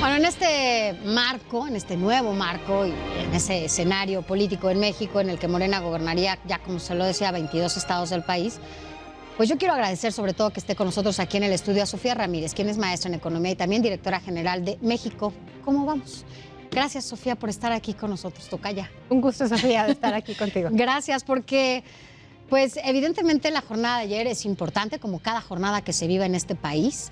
Bueno, en este marco, en este nuevo marco y en ese escenario político en México en el que Morena gobernaría, ya como se lo decía, 22 estados del país, pues yo quiero agradecer sobre todo que esté con nosotros aquí en el estudio a Sofía Ramírez, quien es maestra en economía y también directora general de México. ¿Cómo vamos? Gracias, Sofía, por estar aquí con nosotros, tocaya. Un gusto, Sofía, de estar aquí contigo. Gracias, porque pues evidentemente la jornada de ayer es importante, como cada jornada que se vive en este país,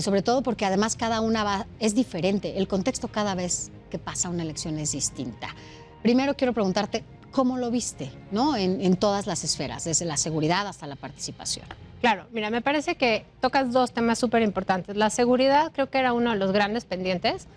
sobre todo porque además cada una es diferente, el contexto cada vez que pasa una elección es distinta. Primero quiero preguntarte, ¿cómo lo viste, ¿no? En todas las esferas, desde la seguridad hasta la participación? Claro, mira, me parece que tocas dos temas súper importantes. La seguridad creo que era uno de los grandes pendientes.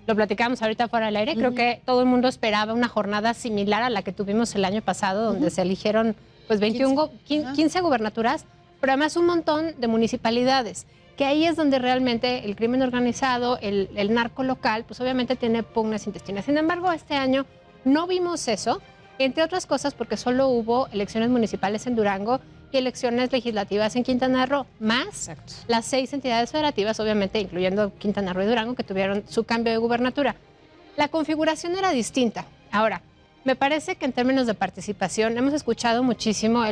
Lo platicamos ahorita fuera del aire. Creo que todo el mundo esperaba una jornada similar a la que tuvimos el año pasado, donde se eligieron pues 15 gubernaturas, pero además un montón de municipalidades, que ahí es donde realmente el crimen organizado, el narco local, pues obviamente tiene pugnas intestinas. Sin embargo, este año no vimos eso, entre otras cosas porque solo hubo elecciones municipales en Durango y elecciones legislativas en Quintana Roo, más las 6 entidades federativas, obviamente incluyendo Quintana Roo y Durango, que tuvieron su cambio de gubernatura. La configuración era distinta. Ahora, me parece que en términos de participación hemos escuchado muchísimo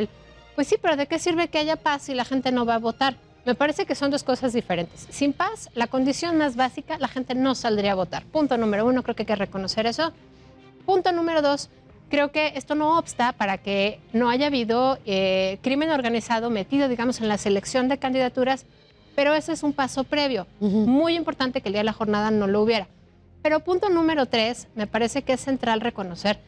pues sí, pero ¿de qué sirve que haya paz si la gente no va a votar? Me parece que son dos cosas diferentes. Sin paz, la condición más básica, la gente no saldría a votar. Punto número 1, creo que hay que reconocer eso. Punto número 2, creo que esto no obsta para que no haya habido crimen organizado metido, digamos, en la selección de candidaturas, pero ese es un paso previo. Muy importante que el día de la jornada no lo hubiera. Pero punto número 3, me parece que es central reconocer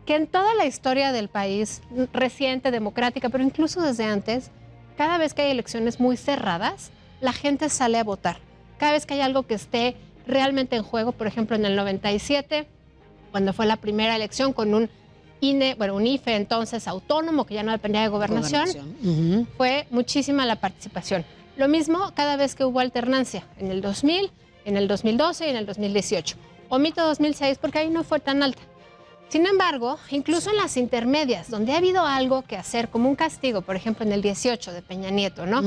que en toda la historia del país, reciente, democrática, pero incluso desde antes, cada vez que hay elecciones muy cerradas, la gente sale a votar. Cada vez que hay algo que esté realmente en juego, por ejemplo, en el 97, cuando fue la primera elección con un IFE entonces autónomo, que ya no dependía de gobernación. Fue muchísima la participación. Lo mismo cada vez que hubo alternancia, en el 2000, en el 2012 y en el 2018. Omito 2006 porque ahí no fue tan alta. Sin embargo, incluso en las intermedias, donde ha habido algo que hacer, como un castigo, por ejemplo, en el 18 de Peña Nieto, ¿no?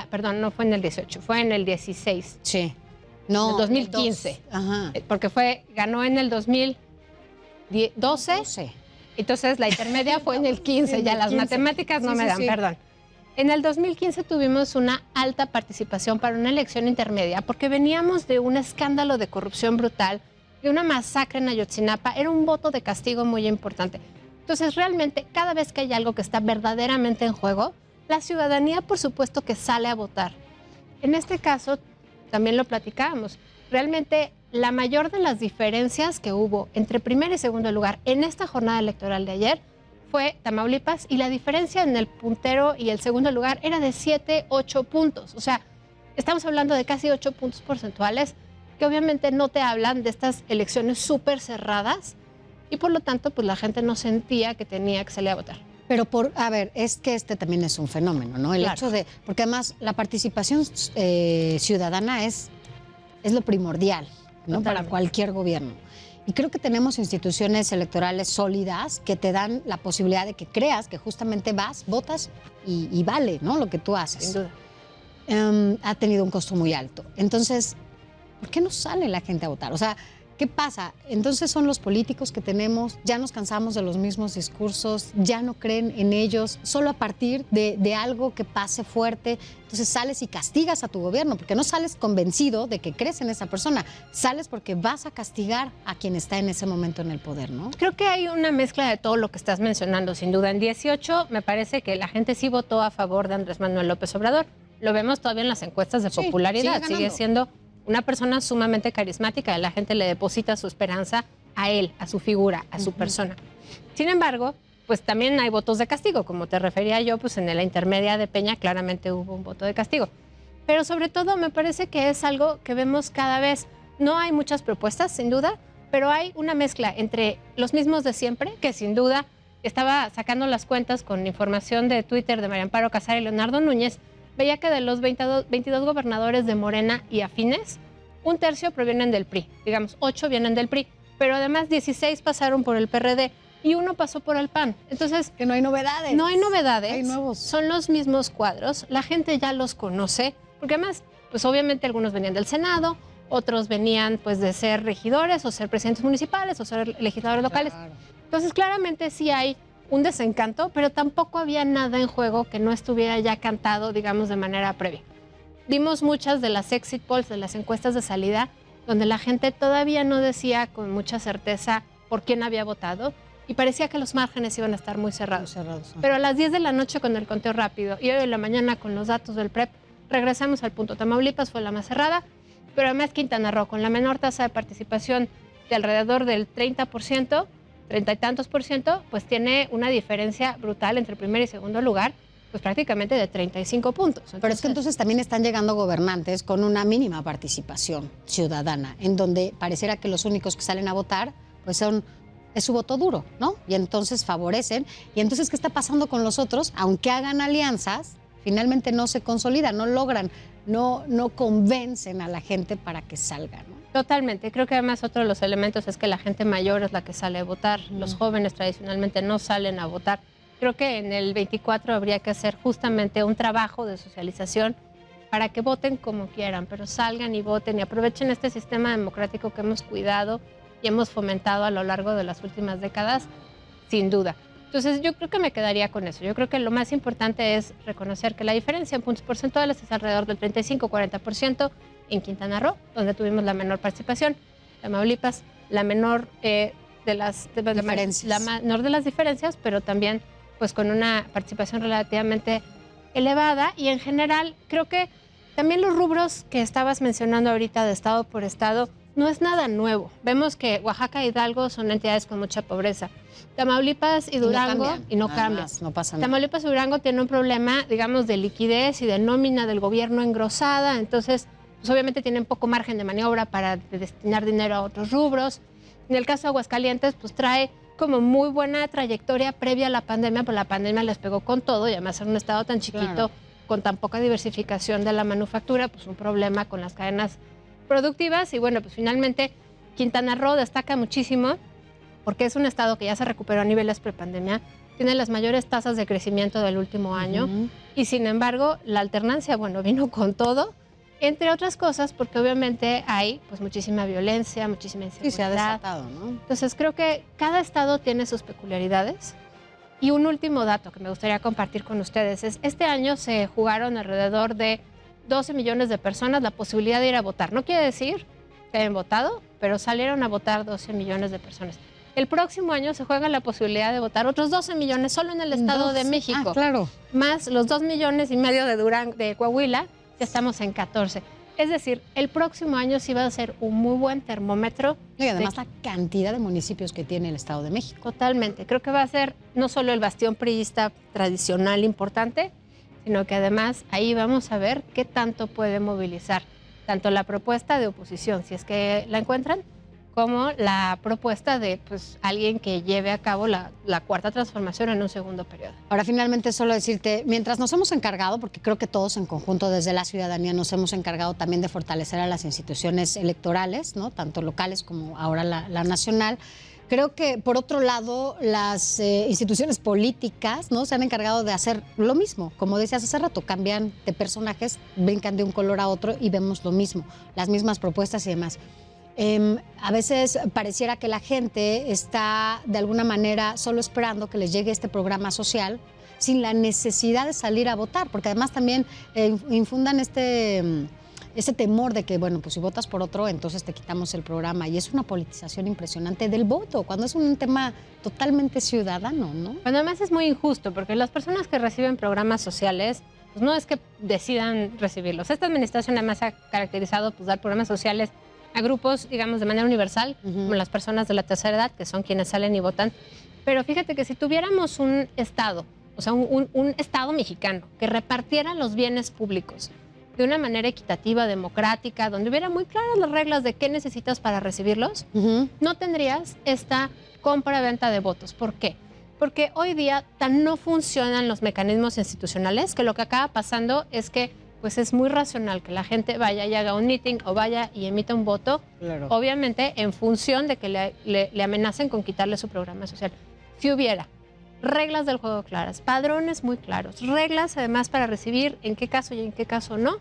Perdón, no fue en el 18, fue en el 16. Sí. No, en el 2015. Porque ganó en el 2012. Entonces, la intermedia fue en el 15. Ya las matemáticas no me dan, perdón. En el 2015 tuvimos una alta participación para una elección intermedia, porque veníamos de un escándalo de corrupción brutal, de una masacre en Ayotzinapa, era un voto de castigo muy importante. Entonces, realmente, cada vez que hay algo que está verdaderamente en juego, la ciudadanía, por supuesto, que sale a votar. En este caso, también lo platicábamos, realmente la mayor de las diferencias que hubo entre primer y segundo lugar en esta jornada electoral de ayer fue Tamaulipas, y la diferencia en el puntero y el segundo lugar era de 7, 8 puntos. O sea, estamos hablando de casi 8 puntos porcentuales, que obviamente no te hablan de estas elecciones súper cerradas y por lo tanto pues la gente no sentía que tenía que salir a votar. Pero a ver, es que este también es un fenómeno, ¿no? El hecho de, porque además la participación ciudadana es lo primordial, ¿no? Para cualquier gobierno. Y creo que tenemos instituciones electorales sólidas que te dan la posibilidad de que creas que justamente vas, votas y vale, ¿no? Lo que tú haces. Sin duda. Ha tenido un costo muy alto. Entonces, ¿por qué no sale la gente a votar? O sea, ¿qué pasa? Entonces son los políticos que tenemos, ya nos cansamos de los mismos discursos, ya no creen en ellos, solo a partir de algo que pase fuerte. Entonces sales y castigas a tu gobierno, porque no sales convencido de que crees en esa persona, sales porque vas a castigar a quien está en ese momento en el poder, ¿no? Creo que hay una mezcla de todo lo que estás mencionando, sin duda. En 18 me parece que la gente sí votó a favor de Andrés Manuel López Obrador. Lo vemos todavía en las encuestas de popularidad, sigue siendo una persona sumamente carismática, la gente le deposita su esperanza a él, a su figura, a su persona. Sin embargo, pues también hay votos de castigo, como te refería yo, pues en la intermedia de Peña claramente hubo un voto de castigo. Pero sobre todo me parece que es algo que vemos cada vez. No hay muchas propuestas, sin duda, pero hay una mezcla entre los mismos de siempre, que sin duda estaba sacando las cuentas con información de Twitter de María Amparo Casar y Leonardo Núñez, veía que de los 22 gobernadores de Morena y afines, un tercio provienen del PRI, digamos, 8 vienen del PRI, pero además 16 pasaron por el PRD y 1 pasó por el PAN. Entonces, que no hay novedades. No hay novedades, hay nuevos. Son los mismos cuadros, la gente ya los conoce, porque además, pues obviamente algunos venían del Senado, otros venían pues de ser regidores o ser presidentes municipales o ser legisladores locales. Claro. Entonces claramente sí hay un desencanto, pero tampoco había nada en juego que no estuviera ya cantado, digamos, de manera previa. Vimos muchas de las exit polls, de las encuestas de salida, donde la gente todavía no decía con mucha certeza por quién había votado y parecía que los márgenes iban a estar muy cerrados. Pero a las 10 de la noche con el conteo rápido y hoy en la mañana con los datos del PREP, regresamos al punto. Tamaulipas fue la más cerrada, pero además Quintana Roo, con la menor tasa de participación de alrededor del 30%, 30 y tantos por ciento, pues tiene una diferencia brutal entre primer y segundo lugar, pues prácticamente de 35 puntos. Entonces, pero es que entonces también están llegando gobernantes con una mínima participación ciudadana, en donde pareciera que los únicos que salen a votar pues es su voto duro, ¿no? Y entonces favorecen. Y entonces, ¿qué está pasando con los otros? Aunque hagan alianzas, finalmente no se consolidan, no logran, no convencen a la gente para que salga, ¿no? Totalmente. Creo que además otro de los elementos es que la gente mayor es la que sale a votar. Los jóvenes tradicionalmente no salen a votar. Creo que en el 24 habría que hacer justamente un trabajo de socialización para que voten como quieran, pero salgan y voten y aprovechen este sistema democrático que hemos cuidado y hemos fomentado a lo largo de las últimas décadas, sin duda. Entonces yo creo que me quedaría con eso. Yo creo que lo más importante es reconocer que la diferencia en puntos porcentuales es alrededor del 35-40% en Quintana Roo, donde tuvimos la menor participación, Tamaulipas, la menor la menor de las diferencias, pero también pues con una participación relativamente elevada. Y en general creo que también los rubros que estabas mencionando ahorita de estado por estado no es nada nuevo. Vemos que Oaxaca e Hidalgo son entidades con mucha pobreza. Tamaulipas y Durango no cambian. No pasa nada. Tamaulipas y Durango tienen un problema, digamos, de liquidez y de nómina del gobierno engrosada, entonces pues obviamente tienen poco margen de maniobra para destinar dinero a otros rubros. En el caso de Aguascalientes, pues trae como muy buena trayectoria previa a la pandemia, pero la pandemia les pegó con todo y además en un estado tan chiquito, claro, con tan poca diversificación de la manufactura, pues un problema con las cadenas productivas. Y bueno, pues finalmente Quintana Roo destaca muchísimo porque es un estado que ya se recuperó a niveles prepandemia, tiene las mayores tasas de crecimiento del último año y sin embargo la alternancia, bueno, vino con todo, entre otras cosas porque obviamente hay pues muchísima violencia, muchísima inseguridad. Sí, se ha desatado, ¿no? Entonces creo que cada estado tiene sus peculiaridades. Y un último dato que me gustaría compartir con ustedes es, este año se jugaron alrededor de 12 millones de personas la posibilidad de ir a votar. No quiere decir que hayan votado, pero salieron a votar 12 millones de personas. El próximo año se juega la posibilidad de votar otros 12 millones solo en el Estado de México. Ah, claro. Más los 2,5 millones de Coahuila, ya estamos en 14. Es decir, el próximo año sí va a ser un muy buen termómetro. Y además la cantidad de municipios que tiene el Estado de México. Totalmente. Creo que va a ser no solo el bastión priista tradicional importante, sino que además ahí vamos a ver qué tanto puede movilizar tanto la propuesta de oposición, si es que la encuentran, como la propuesta de pues, alguien que lleve a cabo la cuarta transformación en un segundo periodo. Ahora, finalmente, solo decirte, mientras nos hemos encargado, porque creo que todos en conjunto desde la ciudadanía nos hemos encargado también de fortalecer a las instituciones electorales, ¿no? Tanto locales como ahora la nacional, creo que, por otro lado, las instituciones políticas, ¿no?, se han encargado de hacer lo mismo. Como decías hace rato, cambian de personajes, brincan de un color a otro y vemos lo mismo, las mismas propuestas y demás. A veces pareciera que la gente está de alguna manera solo esperando que les llegue este programa social sin la necesidad de salir a votar, porque además también infundan ese temor de que, bueno, pues si votas por otro, entonces te quitamos el programa. Y es una politización impresionante del voto, cuando es un tema totalmente ciudadano, ¿no? Bueno, además es muy injusto, porque las personas que reciben programas sociales, pues no es que decidan recibirlos. Esta administración además ha caracterizado pues dar programas sociales a grupos, digamos, de manera universal, como las personas de la tercera edad, que son quienes salen y votan. Pero fíjate que si tuviéramos un Estado, o sea, un Estado mexicano que repartiera los bienes públicos de una manera equitativa, democrática, donde hubiera muy claras las reglas de qué necesitas para recibirlos, no tendrías esta compra-venta de votos. ¿Por qué? Porque hoy día tan no funcionan los mecanismos institucionales que lo que acaba pasando es que pues es muy racional que la gente vaya y haga un meeting o vaya y emita un voto, claro, obviamente en función de que le amenacen con quitarle su programa social. Si hubiera reglas del juego claras, padrones muy claros, reglas además para recibir en qué caso y en qué caso no,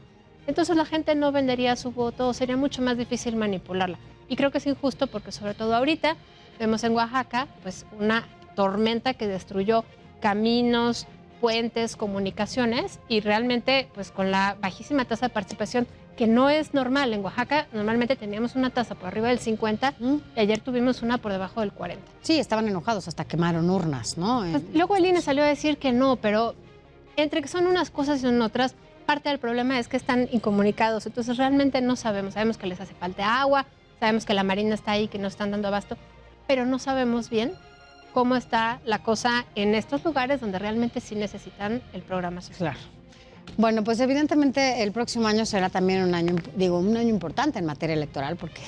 entonces la gente no vendería su voto, sería mucho más difícil manipularla. Y creo que es injusto porque sobre todo ahorita vemos en Oaxaca pues una tormenta que destruyó caminos, puentes, comunicaciones y realmente pues con la bajísima tasa de participación que no es normal. En Oaxaca normalmente teníamos una tasa por arriba del 50 y ayer tuvimos una por debajo del 40. Sí, estaban enojados, hasta quemaron urnas, ¿no? Pues, luego el INE salió a decir que no, pero entre que son unas cosas y son otras, parte del problema es que están incomunicados, entonces realmente no sabemos. Sabemos que les hace falta agua, sabemos que la Marina está ahí, que no están dando abasto, pero no sabemos bien cómo está la cosa en estos lugares donde realmente sí necesitan el programa social. Claro. Bueno, pues evidentemente el próximo año será también un año importante en materia electoral porque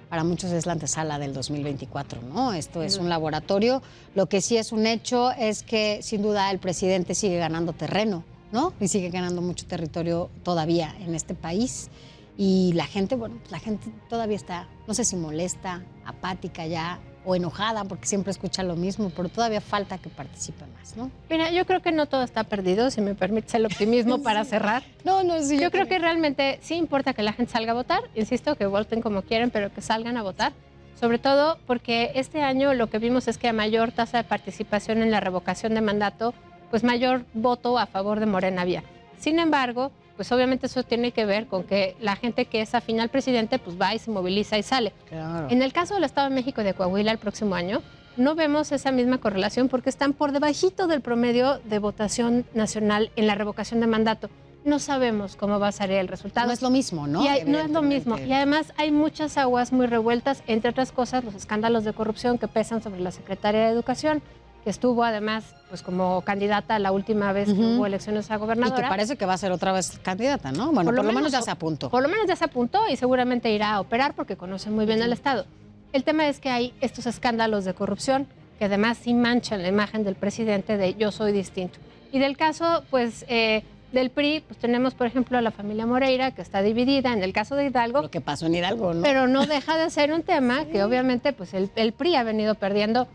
para muchos es la antesala del 2024, ¿no? Esto es un laboratorio. Lo que sí es un hecho es que sin duda el presidente sigue ganando terreno, ¿no? Y sigue ganando mucho territorio todavía en este país. Y la gente, bueno, la gente todavía está, no sé si molesta, apática ya o enojada porque siempre escucha lo mismo, pero todavía falta que participe más, ¿no? Mira, yo creo que no todo está perdido, si me permites el optimismo para cerrar. No, sí. Yo creo que realmente sí importa que la gente salga a votar, insisto, que voten como quieren, pero que salgan a votar, sobre todo porque este año lo que vimos es que a mayor tasa de participación en la revocación de mandato, pues mayor voto a favor de Morena había. Sin embargo, pues obviamente eso tiene que ver con que la gente que es afín al presidente pues va y se moviliza y sale. Claro. En el caso del Estado de México y de Coahuila el próximo año, no vemos esa misma correlación porque están por debajito del promedio de votación nacional en la revocación de mandato. No sabemos cómo va a salir el resultado. No es lo mismo, ¿no? No es lo mismo. Y además hay muchas aguas muy revueltas, entre otras cosas los escándalos de corrupción que pesan sobre la secretaria de Educación, que estuvo además pues como candidata la última vez que hubo elecciones a gobernadora. Y que parece que va a ser otra vez candidata, ¿no? Bueno, por lo menos ya se apuntó. Por lo menos ya se apuntó y seguramente irá a operar porque conoce muy bien el Estado. El tema es que hay estos escándalos de corrupción que además sí manchan la imagen del presidente de yo soy distinto. Y del caso, pues, del PRI, pues tenemos, por ejemplo, a la familia Moreira, que está dividida. En el caso de Hidalgo. Lo que pasó en Hidalgo, ¿no? Pero no deja de ser un tema que obviamente, pues, el PRI ha venido perdiendo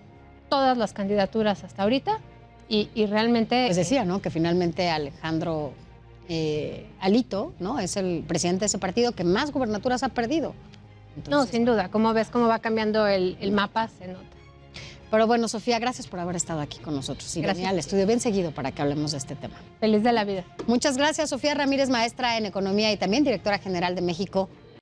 todas las candidaturas hasta ahorita y realmente... Pues decía, ¿no? Que finalmente Alejandro Alito, ¿no? Es el presidente de ese partido que más gubernaturas ha perdido. Entonces, no, sin duda. Como ves cómo va cambiando el mapa, se nota. Pero bueno, Sofía, gracias por haber estado aquí con nosotros. Y venía al estudio bien seguido para que hablemos de este tema. Feliz de la vida. Muchas gracias, Sofía Ramírez, maestra en Economía y también directora general de México